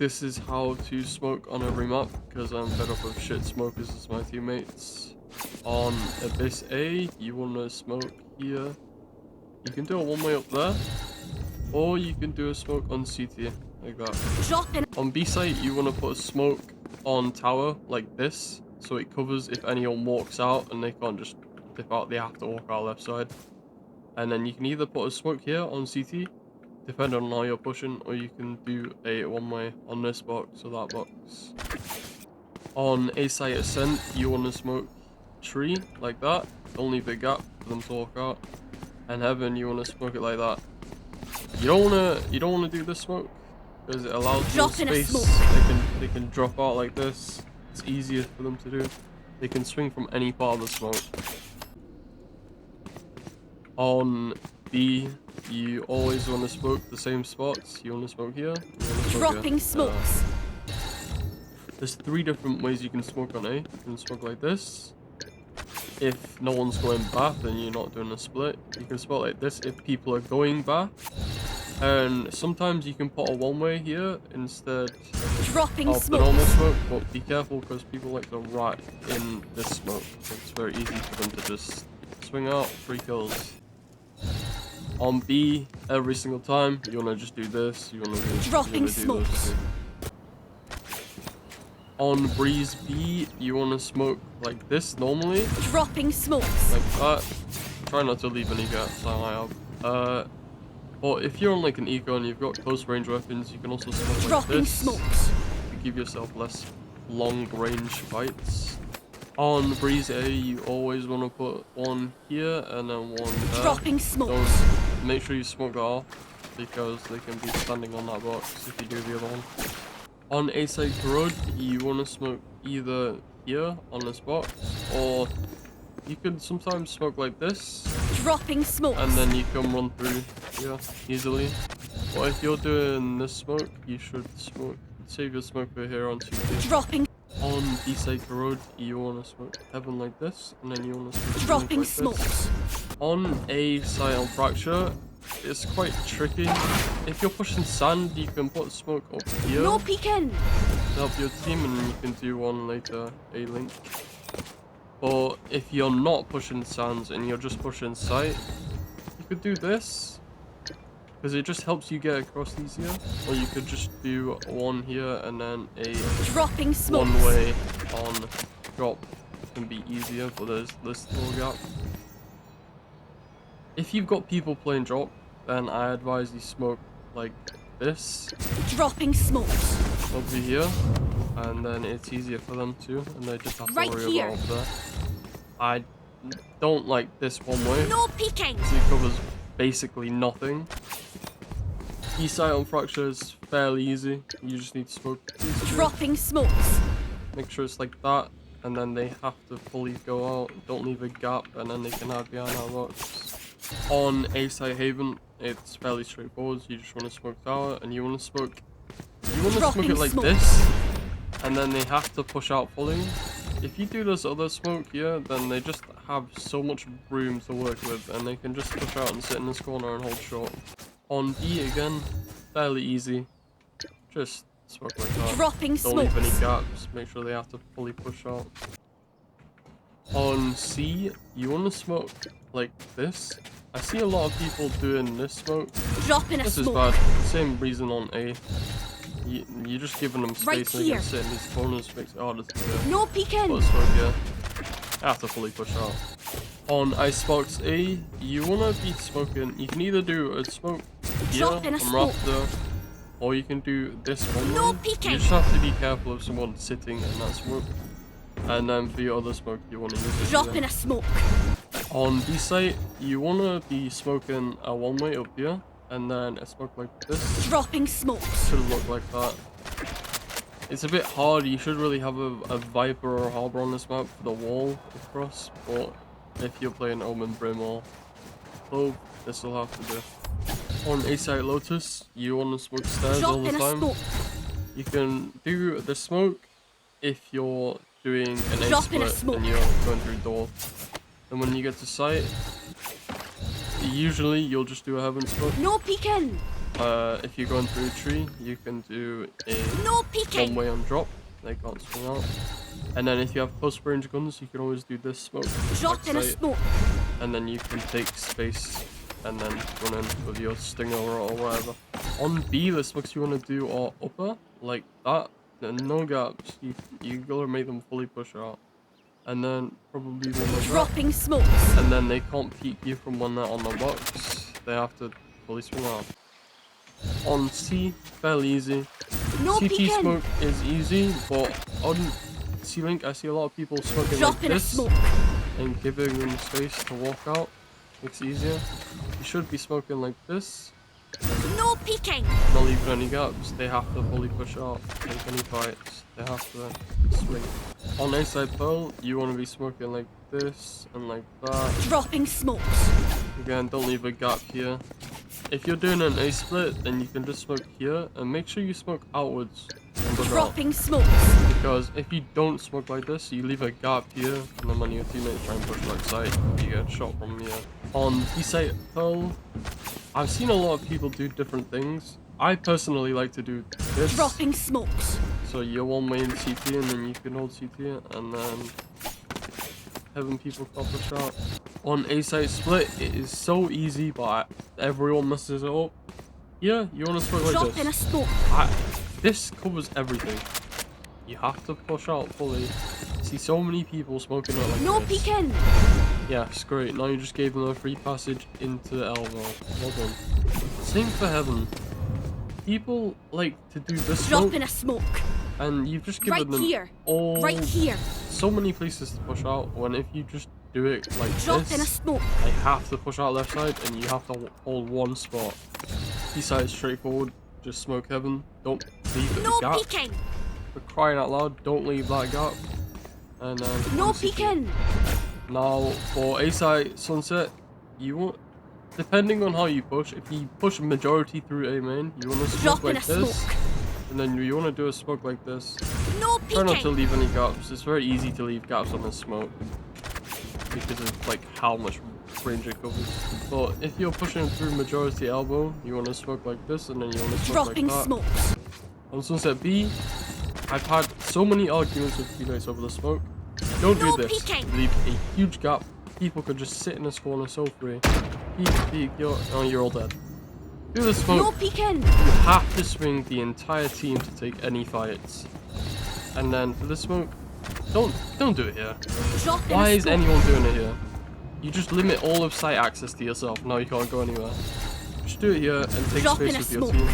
this is how to smoke on every map because I'm fed up of shit smokers as my teammates. On Abyss A, you want to smoke here. You can do a one-way up there, or you can do a smoke on CT like that. On B site, you want to put a smoke on tower like this, so it covers if anyone walks out and they can't just dip out, they have to walk out left side. And then you can either put a smoke here on CT, depending on how you're pushing, or you can do a one-way on this box or that box. On A site ascent, you want to smoke tree like that, don't leave a gap for them to walk out. And heaven, you want to smoke it like that. You don't wanna do this smoke because it allows more space. They can drop out like this. It's easier for them to do. They can swing from any part of the smoke. On B, you always want to smoke the same spots. You want to smoke here. Dropping smokes. There's 3 different ways you can smoke on A. You can smoke like this. If no one's going back, then you're not doing a split. You can smoke like this if people are going back. And sometimes you can put a one-way here instead of the normal smoke, but be careful because people like to rat in this smoke. It's very easy for them to just swing out, 3 kills. On B, every single time, you want to just do this. You want to do dropping smokes. This. On Breeze B, you want to smoke like this normally. Dropping smokes. Like that. Try not to leave any gaps. I have. But if you're on like an eco and you've got close range weapons, you can also smoke like this. Smokes. To give yourself less long range fights. On Breeze A, you always want to put one here and then one there. Dropping smokes. Don't make sure you smoke that off because they can be standing on that box if you do the other one. On A side road, you want to smoke either here on this box, or you could sometimes smoke like this. Dropping smoke. And then you can run through here easily. But if you're doing this smoke, you should save your smoke for here on CT. Dropping. On B side road, you want to smoke heaven like this, and then you want to smoke dropping like smokes. This. On A side on fracture, it's quite tricky. If you're pushing sand, you can put smoke up here. No peeking. To help your team, and you can do one later A link. But if you're not pushing sands and you're just pushing sight, you could do this because it just helps you get across easier. Or you could just do one here and then a dropping smokes. One way on drop can be easier, but there's this little gap. If you've got people playing drop, then I advise you smoke like this. Dropping smokes. Over here. And then it's easier for them too, and they just have to worry about up there. I don't like this one way. No peeking. It covers basically nothing. East side on fracture is fairly easy. You just need to smoke these two. Dropping smokes. Make sure it's like that, and then they have to fully go out. Don't leave a gap, and then they can hide behind our box. On A side Haven, it's fairly straightforward. You just want to smoke tower, and you want to smoke. You want to smoke it like this. And then they have to push out fully. If you do this other smoke here, then they just have so much room to work with, and they can just push out and sit in this corner and hold short. On B again, fairly easy. Just smoke like that. Dropping Don't leave any gaps. Make sure they have to fully push out. On C, you want to smoke like this. I see a lot of people doing this smoke. This is bad. Same reason on A. You're just giving them space and they can sit in these corners, makes it harder to do. No peeking. Put a smoke here. I have to fully push out. On Icebox A, you want to be smoking. You can either do a smoke here from Raptor, or you can do this one. No peeking. You just have to be careful of someone sitting in that smoke. And then for your other smoke, you want to use it. Dropping a smoke. On B site, you want to be smoking a one-way up here. And then a smoke like this. Dropping smokes. Should look like that. It's a bit hard. You should really have a Viper or a Harbor on this map for the wall across. But if you're playing Omen, Brim or Clove, this will have to do. On A site Lotus, you want to smoke stairs all the time. You can do the smoke if you're doing an A split and you're going through door. And when you get to site, usually you'll just do a heaven smoke. No peeking. If you're going through a tree, you can do a No peeking. one-way on drop. They can't swing out. And then if you have close range guns, you can always do this smoke. Drop in a sight, smoke. and then you can take space and then run in with your stinger or whatever. On B, the smokes you want to do are upper, like that. Then no gaps. You gotta make them fully push out. And then probably one like that. Dropping smokes. And then they can't peek you from one net on the box. They have to fully swing out. On C, fairly easy. No CT peeking. smoke is easy, but on C-Link I see a lot of people smoking Drop like in a this smoke. and giving them space to walk out. Makes it easier. You should be smoking like this. No peeking. Not leaving any gaps. They have to fully push out. Take any fights. They have to swing. On A side pearl, you want to be smoking like this and like that. Dropping smokes. Again, don't leave a gap here. If you're doing an A split, then you can just smoke here and make sure you smoke outwards. And push out. Dropping smokes. Because if you don't smoke like this, you leave a gap here, and then when your teammates try and push right side, you get shot from here. On B side pearl, I've seen a lot of people do different things. I personally like to do this. Dropping smokes. So you're one way in CT, and then you can hold CT, and then having people can't push out. On A side split, it is so easy, but everyone messes it up. Yeah, you want to smoke like Drop this. in a smoke. This covers everything. You have to push out fully. See so many people smoking it like No this. peeking. Yes, great. Now you just gave them a free passage into the elbow. Well done. Same for heaven. People like to do this Drop smoke, in a smoke. and you've just given Right them here. all Right here. so many places to push out. When if you just do it like Drop in a this, smoke. they have to push out left side, and you have to hold one spot. B side is straightforward. Just smoke heaven. Don't leave it No a gap. peeking. For crying out loud, don't leave that gap. And No on CT. peeking. Now for A side sunset, you want, depending on how you push, if you push majority through A main, you want to smoke Drop in like a this, smoke. and then you want to do a smoke like this. No Try not to peeking. leave any gaps. It's very easy to leave gaps on this smoke because of like how much range it covers. But if you're pushing through majority elbow, you want to smoke like this, and then you want to smoke Dropping like that. smokes. On sunset B, I've had so many arguments with teammates over the smoke. Don't No do this. peeking. Leave a huge gap. People could just sit in this corner so free. Peek, you're all dead. Do the smoke. No peeking. You have to swing the entire team to take any fights. And then for the smoke, don't do it here. Drop in Why a is smoke. anyone doing it here? You just limit all of site access to yourself. Now you can't go anywhere. Just do it here and take Drop space in a with your smoke. team.